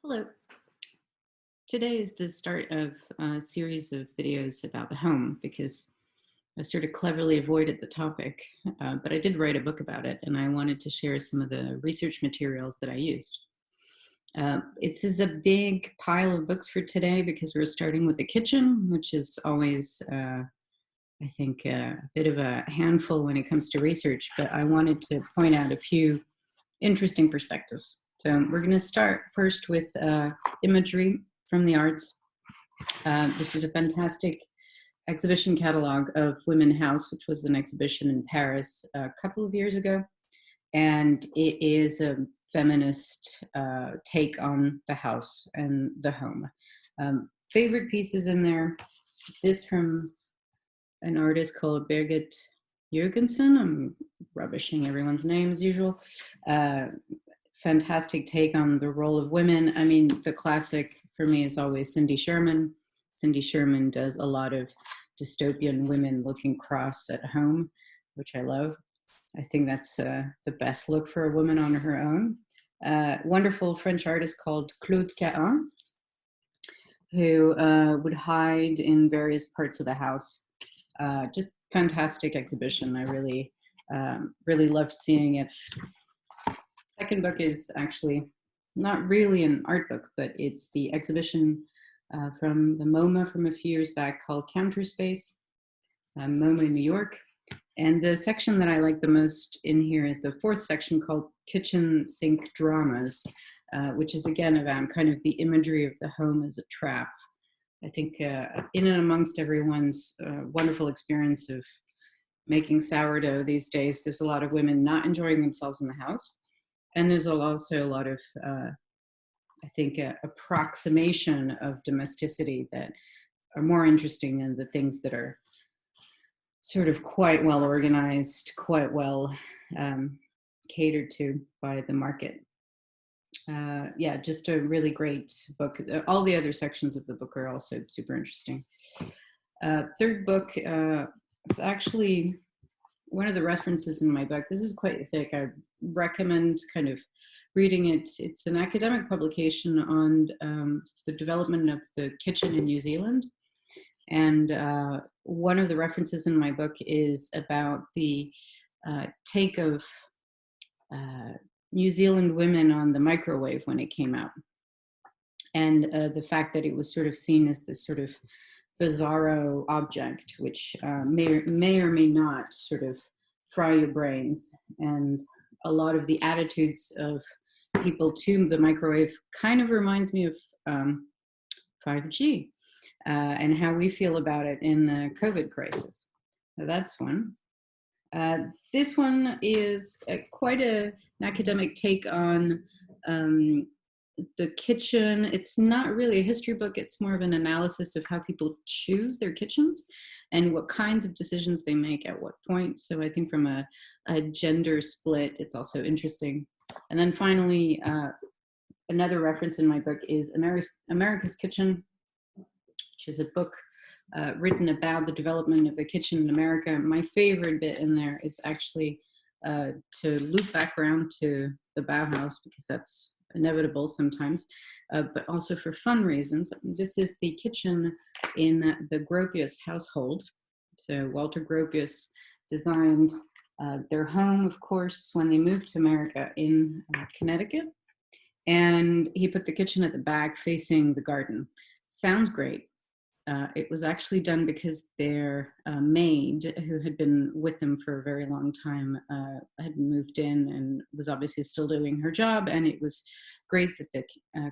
Hello. Today is the start of a series of videos about the home because I sort of cleverly avoided the topic, but I did write a book about it and I wanted to share some of the research materials that I used. This is a big pile of books for today because we're starting with the kitchen, which is always, I think, a bit of a handful when it comes to research, but I wanted to point out a few interesting perspectives. So we're going to start first with Imagery from the Arts. This is a fantastic exhibition catalog of Women House, which was an exhibition in Paris a couple of years ago. And it is a feminist take on the house and the home. Favorite pieces in there, this from an artist called Birgit Jürgensen. I'm rubbishing everyone's name as usual. Fantastic take on the role of women. I mean, the classic for me is always Cindy Sherman. Cindy Sherman does a lot of dystopian women looking cross at home, which I love. I think that's the best look for a woman on her own. Wonderful French artist called Claude Cahin, who would hide in various parts of the house. Just fantastic exhibition. I really loved seeing it. Second book is actually not really an art book, but it's the exhibition from the MoMA from a few years back called Counterspace, MoMA in New York. And the section that I like the most in here is the fourth section called Kitchen Sink Dramas, which is again about kind of the imagery of the home as a trap. I think in and amongst everyone's wonderful experience of making sourdough these days, there's a lot of women not enjoying themselves in the house. And there's also a lot of, I think, approximation of domesticity that are more interesting than the things that are sort of quite well organized, quite well catered to by the market. Yeah, just a really great book. All the other sections of the book are also super interesting. Third book is actually one of the references in my book. This is quite thick. I recommend kind of reading it. It's an academic publication on the development of the kitchen in New Zealand. And one of the references in my book is about the take of New Zealand women on the microwave when it came out. And the fact that it was sort of seen as this sort of bizarro object, which may or may not sort of fry your brains. And a lot of the attitudes of people to the microwave kind of reminds me of 5G and how we feel about it in the COVID crisis. So that's one. This one is quite an academic take on the kitchen. It's not really a history book. It's more of an analysis of how people choose their kitchens and what kinds of decisions they make at what point. So I think from a gender split, it's also interesting. And then finally, another reference in my book is America's Kitchen, which is a book written about the development of the kitchen in America. My favorite bit in there is actually to loop back around to the Bauhaus, because that's inevitable sometimes, but also for fun reasons. This is the kitchen in the Gropius household. So Walter Gropius designed their home, of course, when they moved to America in Connecticut. And he put the kitchen at the back facing the garden. Sounds great. It was actually done because their maid, who had been with them for a very long time, had moved in and was obviously still doing her job. And it was great that the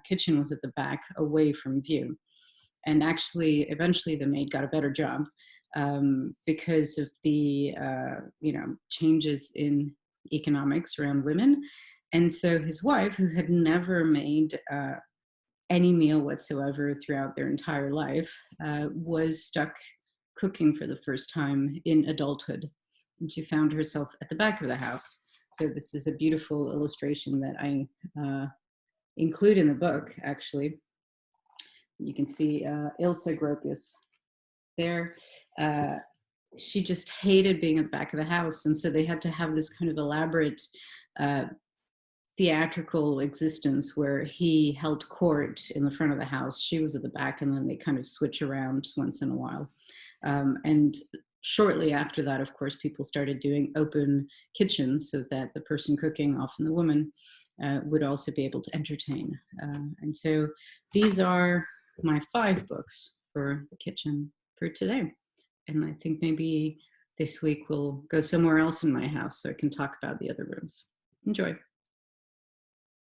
kitchen was at the back, away from view. And actually, eventually, the maid got a better job because of the changes in economics around women. And so his wife, who had never made any meal whatsoever throughout their entire life, was stuck cooking for the first time in adulthood. And she found herself at the back of the house. So this is a beautiful illustration that I include in the book, actually. You can see Ilse Gropius there. She just hated being at the back of the house. And so they had to have this kind of elaborate theatrical existence where he held court in the front of the house. She was at the back, and then they kind of switch around once in a while. And shortly after that, of course, people started doing open kitchens so that the person cooking, often the woman, would also be able to entertain. And so these are my 5 books for the kitchen for today. And I think maybe this week we'll go somewhere else in my house so I can talk about the other rooms. Enjoy.